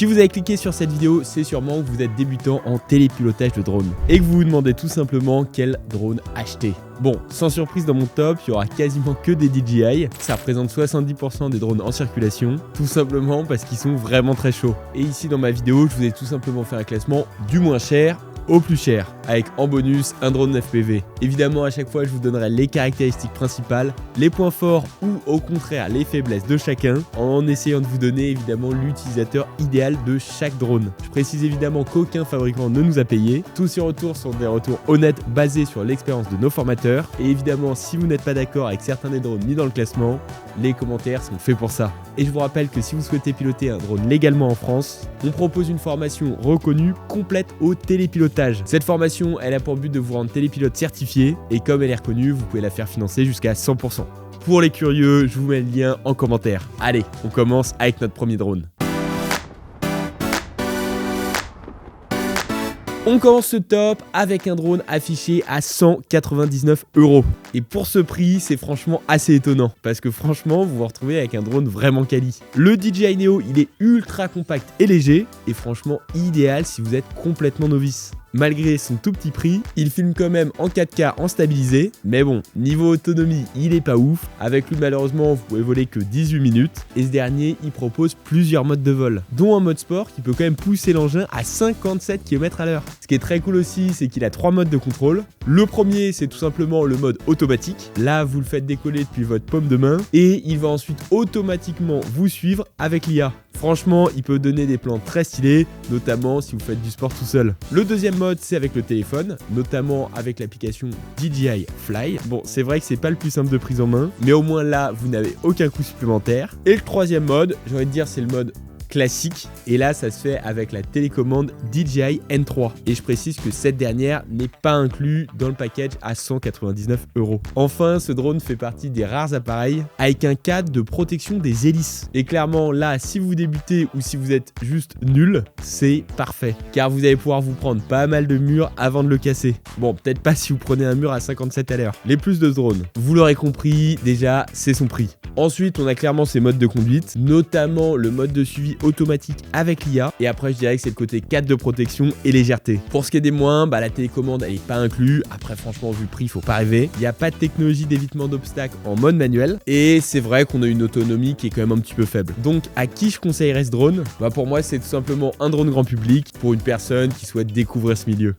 Si vous avez cliqué sur cette vidéo, c'est sûrement que vous êtes débutant en télépilotage de drone et que vous vous demandez tout simplement quel drone acheter. Bon, sans surprise dans mon top, il y aura quasiment que des DJI, ça représente 70% des drones en circulation, tout simplement parce qu'ils sont vraiment très chauds. Et ici dans ma vidéo, je vous ai tout simplement fait un classement du moins cher au plus cher, avec en bonus un drone FPV. Évidemment, à chaque fois, je vous donnerai les caractéristiques principales, les points forts ou au contraire les faiblesses de chacun, en essayant de vous donner évidemment l'utilisateur idéal de chaque drone. Je précise évidemment qu'aucun fabricant ne nous a payé. Tous ces retours sont des retours honnêtes basés sur l'expérience de nos formateurs. Et évidemment, si vous n'êtes pas d'accord avec certains des drones mis dans le classement, les commentaires sont faits pour ça. Et je vous rappelle que si vous souhaitez piloter un drone légalement en France, on propose une formation reconnue complète au télépilotage. Cette formation, elle a pour but de vous rendre télépilote certifié et comme elle est reconnue, vous pouvez la faire financer jusqu'à 100%. Pour les curieux, je vous mets le lien en commentaire. Allez, on commence avec notre premier drone. On commence ce top avec un drone affiché à 199 €. Et pour ce prix, c'est franchement assez étonnant. Parce que franchement, vous vous retrouvez avec un drone vraiment quali. Le DJI Neo, il est ultra compact et léger. Et franchement, idéal si vous êtes complètement novice. Malgré son tout petit prix, il filme quand même en 4K en stabilisé. Mais bon, niveau autonomie, il est pas ouf. Avec lui, malheureusement, vous pouvez voler que 18 minutes. Et ce dernier, il propose plusieurs modes de vol, dont un mode sport qui peut quand même pousser l'engin à 57 km/h. Ce qui est très cool aussi, c'est qu'il a 3 modes de contrôle. Le premier, c'est tout simplement le mode automatique. Là, vous le faites décoller depuis votre paume de main. Et il va ensuite automatiquement vous suivre avec l'IA. Franchement, il peut donner des plans très stylés, notamment si vous faites du sport tout seul. Le deuxième mode, c'est avec le téléphone, notamment avec l'application DJI Fly. Bon, c'est vrai que c'est pas le plus simple de prise en main, mais au moins là, vous n'avez aucun coût supplémentaire. Et le troisième mode, j'ai envie de dire, c'est le mode classique, et là ça se fait avec la télécommande DJI N3 et je précise que cette dernière n'est pas inclue dans le package à 199 €. Enfin, ce drone fait partie des rares appareils avec un cadre de protection des hélices et clairement là, si vous débutez ou si vous êtes juste nul, c'est parfait car vous allez pouvoir vous prendre pas mal de murs avant de le casser. Bon, peut-être pas si vous prenez un mur à 57 à l'heure. Les plus de ce drone, vous l'aurez compris, déjà c'est son prix. Ensuite, on a clairement ses modes de conduite, notamment le mode de suivi automatique avec l'IA. Et après, je dirais que c'est le côté cadre de protection et légèreté. Pour ce qui est des moins, la télécommande, elle n'est pas inclue. Après, franchement, vu le prix, il faut pas rêver. Il n'y a pas de technologie d'évitement d'obstacles en mode manuel. Et c'est vrai qu'on a une autonomie qui est quand même un petit peu faible. Donc, à qui je conseillerais ce drone ? Pour moi, c'est tout simplement un drone grand public pour une personne qui souhaite découvrir ce milieu.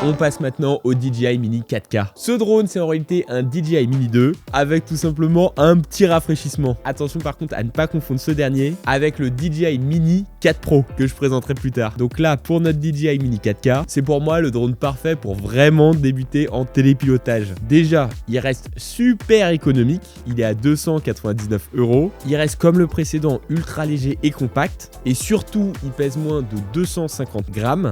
On passe maintenant au DJI Mini 4K. Ce drone, c'est en réalité un DJI Mini 2 avec tout simplement un petit rafraîchissement. Attention par contre à ne pas confondre ce dernier avec le DJI Mini 4 Pro que je présenterai plus tard. Donc là, pour notre DJI Mini 4K, c'est pour moi le drone parfait pour vraiment débuter en télépilotage. Déjà, il reste super économique. Il est à 299 €. Il reste comme le précédent ultra léger et compact. Et surtout, il pèse moins de 250 grammes.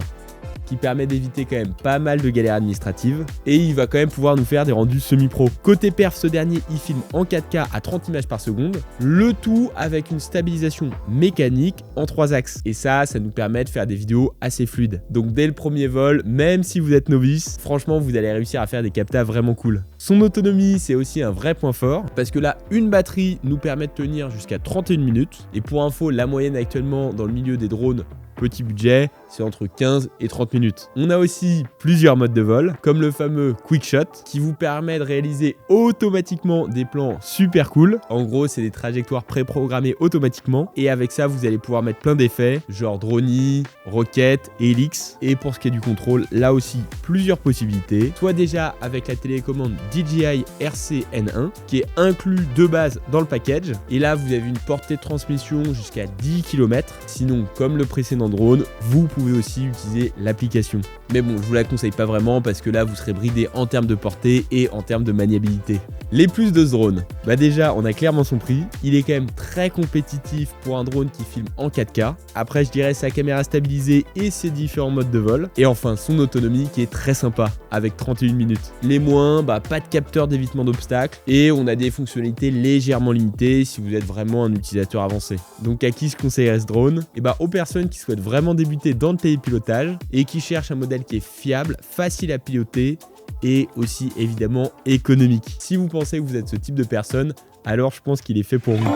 Qui permet d'éviter quand même pas mal de galères administratives et il va quand même pouvoir nous faire des rendus semi-pro. Côté perf, ce dernier il filme en 4K à 30 images par seconde, le tout avec une stabilisation mécanique en 3 axes et ça nous permet de faire des vidéos assez fluides. Donc dès le premier vol, même si vous êtes novice, franchement vous allez réussir à faire des captas vraiment cool. Son autonomie, c'est aussi un vrai point fort parce que là, une batterie nous permet de tenir jusqu'à 31 minutes et pour info, la moyenne actuellement dans le milieu des drones petit budget, c'est entre 15 et 30 minutes. On a aussi plusieurs modes de vol, comme le fameux Quick Shot, qui vous permet de réaliser automatiquement des plans super cool. En gros, c'est des trajectoires préprogrammées automatiquement, et avec ça, vous allez pouvoir mettre plein d'effets, genre dronie, roquette, helix. Et pour ce qui est du contrôle, là aussi, plusieurs possibilités. Soit déjà avec la télécommande DJI RC-N1, qui est inclus de base dans le package, et là, vous avez une portée de transmission jusqu'à 10 km. Sinon, comme le précédent drone, vous pouvez aussi utiliser l'application. Mais bon, je vous la conseille pas vraiment parce que là, vous serez bridé en termes de portée et en termes de maniabilité. Les plus de ce drone, déjà, on a clairement son prix. Il est quand même très compétitif pour un drone qui filme en 4K. Après, je dirais sa caméra stabilisée et ses différents modes de vol. Et enfin, son autonomie qui est très sympa avec 31 minutes. Les moins, pas de capteur d'évitement d'obstacles et on a des fonctionnalités légèrement limitées si vous êtes vraiment un utilisateur avancé. Donc à qui je conseillerais ce drone ? Aux personnes qui souhaitent vraiment débuter dans le télépilotage et qui cherchent un modèle qui est fiable, facile à piloter et aussi évidemment économique. Si vous pensez que vous êtes ce type de personne, alors je pense qu'il est fait pour vous.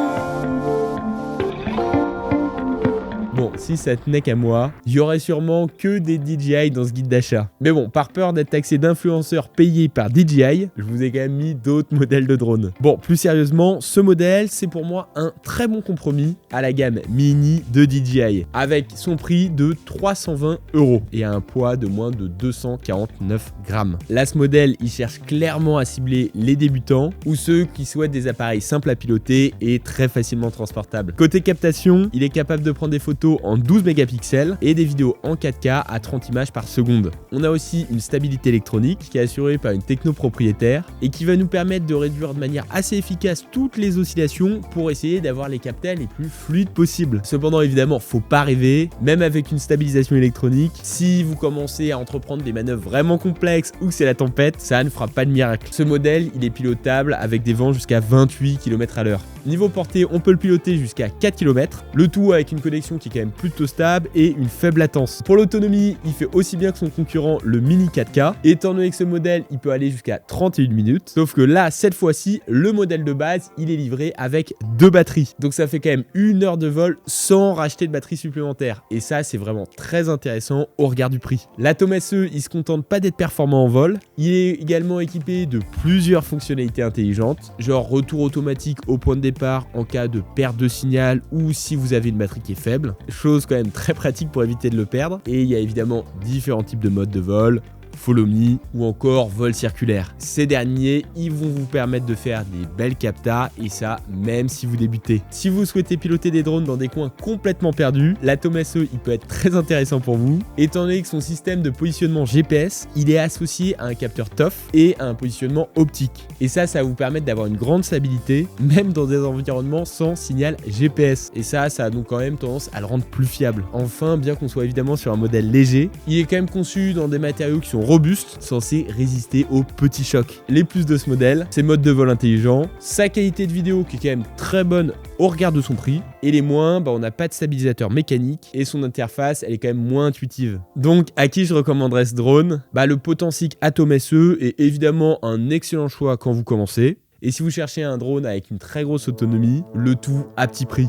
Bon, si ça tenait qu'à moi, il y aurait sûrement que des DJI dans ce guide d'achat. Mais bon, par peur d'être taxé d'influenceurs payés par DJI, je vous ai quand même mis d'autres modèles de drones. Bon, plus sérieusement, ce modèle, c'est pour moi un très bon compromis à la gamme mini de DJI, avec son prix de 320 € et un poids de moins de 249 grammes. Là, ce modèle, il cherche clairement à cibler les débutants ou ceux qui souhaitent des appareils simples à piloter et très facilement transportables. Côté captation, il est capable de prendre des photos en 12 mégapixels et des vidéos en 4K à 30 images par seconde. On a aussi une stabilité électronique qui est assurée par une techno propriétaire et qui va nous permettre de réduire de manière assez efficace toutes les oscillations pour essayer d'avoir les capteurs les plus fluides possibles. Cependant, évidemment, faut pas rêver, même avec une stabilisation électronique, si vous commencez à entreprendre des manœuvres vraiment complexes ou que c'est la tempête, ça ne fera pas de miracle. Ce modèle, il est pilotable avec des vents jusqu'à 28 km/h. Niveau portée, on peut le piloter jusqu'à 4 km, le tout avec une connexion qui est quand même plutôt stable et une faible latence. Pour l'autonomie, il fait aussi bien que son concurrent le Mini 4K, étant donné que ce modèle, il peut aller jusqu'à 31 minutes, sauf que là, cette fois-ci, le modèle de base, il est livré avec 2 batteries. Donc ça fait quand même 1 heure de vol sans racheter de batterie supplémentaire. Et ça, c'est vraiment très intéressant au regard du prix. L'Atom SE, il se contente pas d'être performant en vol, il est également équipé de plusieurs fonctionnalités intelligentes, genre retour automatique au point de départ en cas de perte de signal ou si vous avez une batterie qui est faible, chose quand même très pratique pour éviter de le perdre. Et il y a évidemment différents types de modes de vol, Follow Me ou encore vol circulaire. Ces derniers, ils vont vous permettre de faire des belles captas et ça même si vous débutez. Si vous souhaitez piloter des drones dans des coins complètement perdus, l'Atom SE il peut être très intéressant pour vous, étant donné que son système de positionnement GPS, il est associé à un capteur TOF et à un positionnement optique. Et ça va vous permettre d'avoir une grande stabilité, même dans des environnements sans signal GPS. Et ça a donc quand même tendance à le rendre plus fiable. Enfin, bien qu'on soit évidemment sur un modèle léger, il est quand même conçu dans des matériaux qui sont robustes, censés résister aux petits chocs. Les plus de ce modèle, ses modes de vol intelligents, sa qualité de vidéo qui est quand même très bonne au regard de son prix, et les moins, on n'a pas de stabilisateur mécanique et son interface, elle est quand même moins intuitive. Donc à qui je recommanderais ce drone ? Le Potensic Atom SE est évidemment un excellent choix quand vous commencez, et si vous cherchez un drone avec une très grosse autonomie, le tout à petit prix.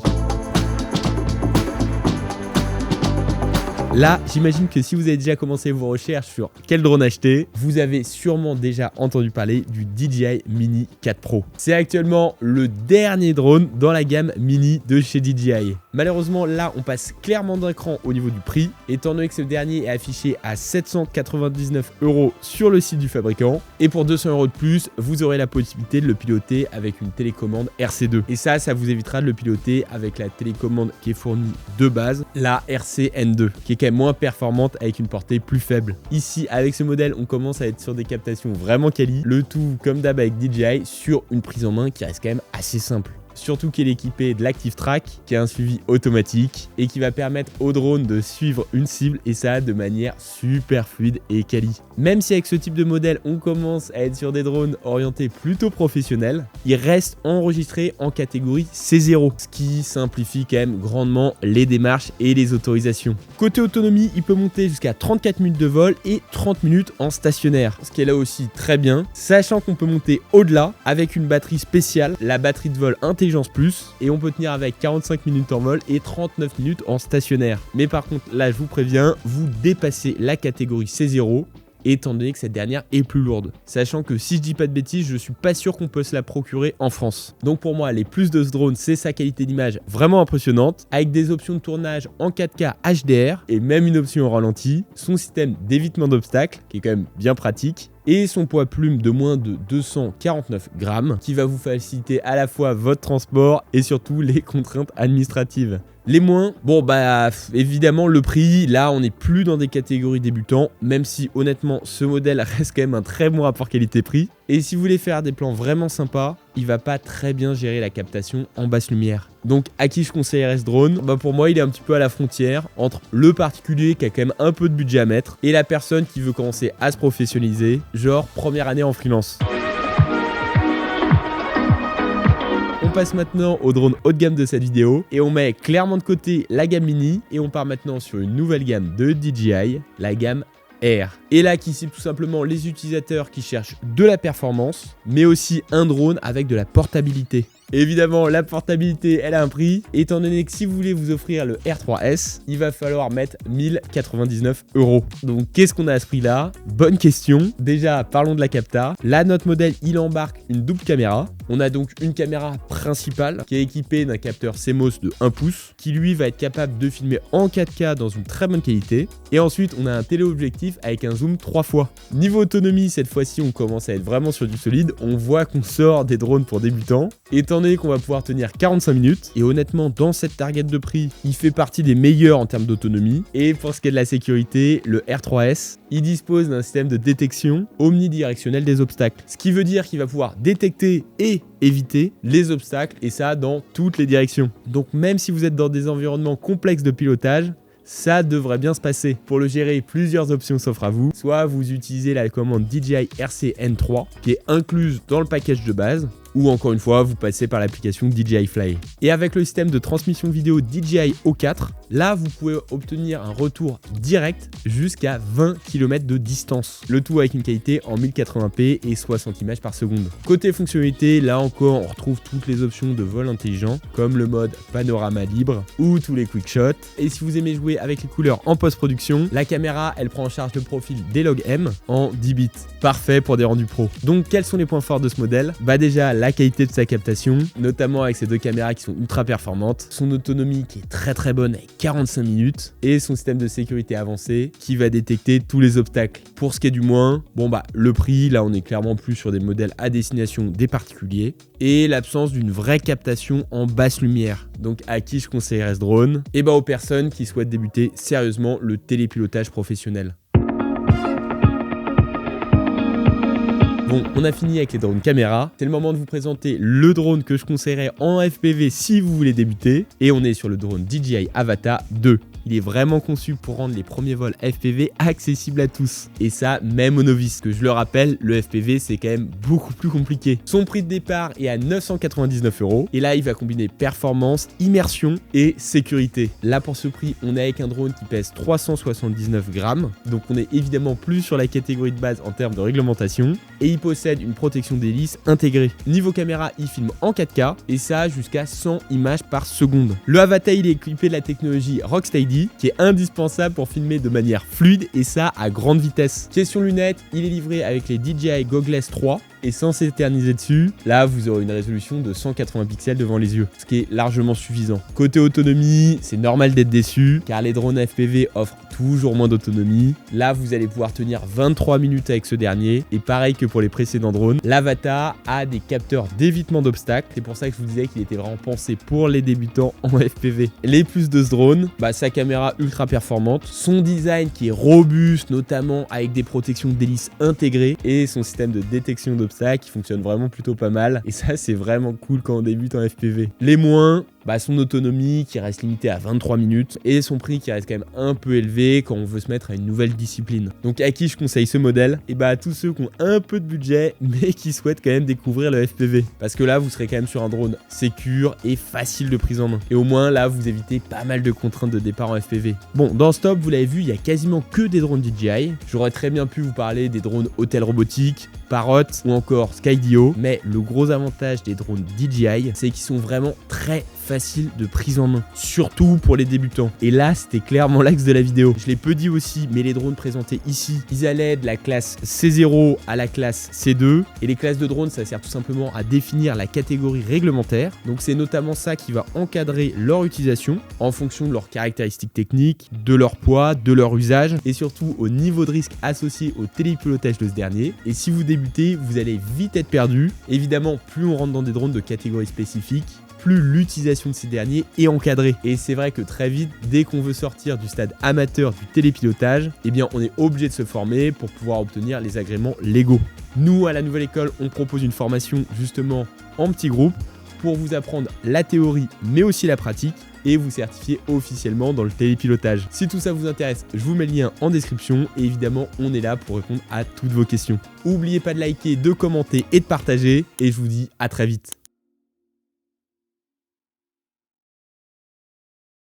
Là, j'imagine que si vous avez déjà commencé vos recherches sur quel drone acheter, vous avez sûrement déjà entendu parler du DJI Mini 4 Pro. C'est actuellement le dernier drone dans la gamme Mini de chez DJI. Malheureusement, là, on passe clairement d'un cran au niveau du prix, étant donné que ce dernier est affiché à 799 € sur le site du fabricant. Et pour 200 € de plus, vous aurez la possibilité de le piloter avec une télécommande RC2. Et ça vous évitera de le piloter avec la télécommande qui est fournie de base, la RC-N2, qui est quand même moins performante avec une portée plus faible. Ici, avec ce modèle, on commence à être sur des captations vraiment quali, le tout comme d'hab avec DJI sur une prise en main qui reste quand même assez simple. Surtout qu'il est équipé de l'Active Track, qui a un suivi automatique et qui va permettre au drone de suivre une cible et ça de manière super fluide et quali. Même si avec ce type de modèle, on commence à être sur des drones orientés plutôt professionnels, il reste enregistré en catégorie C0, ce qui simplifie quand même grandement les démarches et les autorisations. Côté autonomie, il peut monter jusqu'à 34 minutes de vol et 30 minutes en stationnaire, ce qui est là aussi très bien, sachant qu'on peut monter au-delà avec une batterie spéciale, la batterie de vol intelligente Plus, et on peut tenir avec 45 minutes en vol et 39 minutes en stationnaire. Mais par contre, là je vous préviens, vous dépassez la catégorie C0, étant donné que cette dernière est plus lourde. Sachant que si je dis pas de bêtises, je suis pas sûr qu'on peut se la procurer en France. Donc pour moi, les plus de ce drone, c'est sa qualité d'image vraiment impressionnante, avec des options de tournage en 4K HDR et même une option au ralenti, son système d'évitement d'obstacles qui est quand même bien pratique, et son poids plume de moins de 249 grammes qui va vous faciliter à la fois votre transport et surtout les contraintes administratives. Les moins, évidemment le prix, là on n'est plus dans des catégories débutants, même si honnêtement ce modèle reste quand même un très bon rapport qualité-prix. Et si vous voulez faire des plans vraiment sympas, il va pas très bien gérer la captation en basse lumière. Donc à qui je conseillerais ce drone ? Pour moi il est un petit peu à la frontière entre le particulier qui a quand même un peu de budget à mettre et la personne qui veut commencer à se professionnaliser, genre première année en freelance. On passe maintenant au drone haut de gamme de cette vidéo et on met clairement de côté la gamme mini et on part maintenant sur une nouvelle gamme de DJI, la gamme Air. Et là qui cible tout simplement les utilisateurs qui cherchent de la performance mais aussi un drone avec de la portabilité. Évidemment, la portabilité, elle a un prix. Étant donné que si vous voulez vous offrir le R3S, il va falloir mettre 1099 €. Donc, qu'est-ce qu'on a à ce prix-là? Bonne question. Déjà, parlons de la capta. Là, notre modèle, il embarque une double caméra. On a donc une caméra principale qui est équipée d'un capteur CMOS de 1 pouce qui lui va être capable de filmer en 4K dans une très bonne qualité. Et ensuite, on a un téléobjectif avec un zoom 3 fois. Niveau autonomie, cette fois-ci, on commence à être vraiment sur du solide. On voit qu'on sort des drones pour débutants. Étant donné qu'on va pouvoir tenir 45 minutes. Et honnêtement, dans cette target de prix, il fait partie des meilleurs en termes d'autonomie. Et pour ce qui est de la sécurité, le R3S, il dispose d'un système de détection omnidirectionnel des obstacles. Ce qui veut dire qu'il va pouvoir détecter et éviter les obstacles, et ça dans toutes les directions. Donc même si vous êtes dans des environnements complexes de pilotage, ça devrait bien se passer. Pour le gérer, plusieurs options s'offrent à vous. Soit vous utilisez la commande DJI RC-N3 qui est incluse dans le package de base, ou encore une fois, vous passez par l'application DJI Fly. Et avec le système de transmission vidéo DJI O4, là, vous pouvez obtenir un retour direct jusqu'à 20 km de distance. Le tout avec une qualité en 1080p et 60 images par seconde. Côté fonctionnalité, là encore, on retrouve toutes les options de vol intelligent, comme le mode panorama libre ou tous les quick shots. Et si vous aimez jouer avec les couleurs en post-production, la caméra, elle prend en charge le profil D-Log-M en 10 bits. Parfait pour des rendus pro. Donc, quels sont les points forts de ce modèle? Bah déjà, la qualité de sa captation, notamment avec ces deux caméras qui sont ultra performantes, son autonomie qui est très bonne avec 45 minutes et son système de sécurité avancé qui va détecter tous les obstacles. Pour ce qui est du moins, bon bah le prix, là on est clairement plus sur des modèles à destination des particuliers et l'absence d'une vraie captation en basse lumière. Donc à qui je conseillerais ce drone? Et bah aux personnes qui souhaitent débuter sérieusement le télépilotage professionnel. Bon, on a fini avec les drones caméra. C'est le moment de vous présenter le drone que je conseillerais en FPV si vous voulez débuter. Et on est sur le drone DJI Avata 2. Il est vraiment conçu pour rendre les premiers vols FPV accessibles à tous. Et ça, même aux novices. Que je le rappelle, le FPV, c'est quand même beaucoup plus compliqué. Son prix de départ est à 999 €. Et là, il va combiner performance, immersion et sécurité. Là, pour ce prix, on est avec un drone qui pèse 379 grammes. Donc, on est évidemment plus sur la catégorie de base en termes de réglementation. Et il possède une protection d'hélice intégrée. Niveau caméra, il filme en 4K. Et ça, jusqu'à 100 images par seconde. Le Avata, il est équipé de la technologie Rocksteady, qui est indispensable pour filmer de manière fluide et ça à grande vitesse. Question lunettes, il est livré avec les DJI Goggles 3 et sans s'éterniser dessus, là vous aurez une résolution de 180 pixels devant les yeux, ce qui est largement suffisant. Côté autonomie, c'est normal d'être déçu car les drones FPV offrent toujours moins d'autonomie. Là vous allez pouvoir tenir 23 minutes avec ce dernier et pareil que pour les précédents drones, l'Avata a des capteurs d'évitement d'obstacles. C'est pour ça que je vous disais qu'il était vraiment pensé pour les débutants en FPV. Les plus de ce drone, sa caméra ultra performante, son design qui est robuste notamment avec des protections d'hélice intégrées et son système de détection d'obstacles qui fonctionne vraiment plutôt pas mal et ça c'est vraiment cool quand on débute en FPV. Les moins, son autonomie qui reste limitée à 23 minutes et son prix qui reste quand même un peu élevé quand on veut se mettre à une nouvelle discipline. Donc à qui je conseille ce modèle? Et à tous ceux qui ont un peu de budget mais qui souhaitent quand même découvrir le FPV. Parce que là vous serez quand même sur un drone sécure et facile de prise en main. Et au moins là vous évitez pas mal de contraintes de départ en FPV. Bon, dans ce top, vous l'avez vu, il y a quasiment que des drones DJI. J'aurais très bien pu vous parler des drones hôtel robotique, Parrot ou encore Skydio. Mais le gros avantage des drones DJI, c'est qu'ils sont vraiment très faciles de prise en main, surtout pour les débutants. Et là, c'était clairement l'axe de la vidéo. Je l'ai peu dit aussi, mais les drones présentés ici, ils allaient de la classe C0 à la classe C2. Et les classes de drones, ça sert tout simplement à définir la catégorie réglementaire. Donc c'est notamment ça qui va encadrer leur utilisation en fonction de leurs caractéristiques techniques, de leur poids, de leur usage et surtout au niveau de risque associé au télépilotage de ce dernier. Et si vous débutez, vous allez vite être perdu. Évidemment, plus on rentre dans des drones de catégorie spécifique, plus l'utilisation de ces derniers est encadrée. Et c'est vrai que très vite, dès qu'on veut sortir du stade amateur du télépilotage, on est obligé de se former pour pouvoir obtenir les agréments légaux. Nous, à la Nouvelle École, on propose une formation justement en petits groupes pour vous apprendre la théorie mais aussi la pratique et vous certifier officiellement dans le télépilotage. Si tout ça vous intéresse, je vous mets le lien en description et évidemment on est là pour répondre à toutes vos questions. N'oubliez pas de liker, de commenter et de partager et je vous dis à très vite.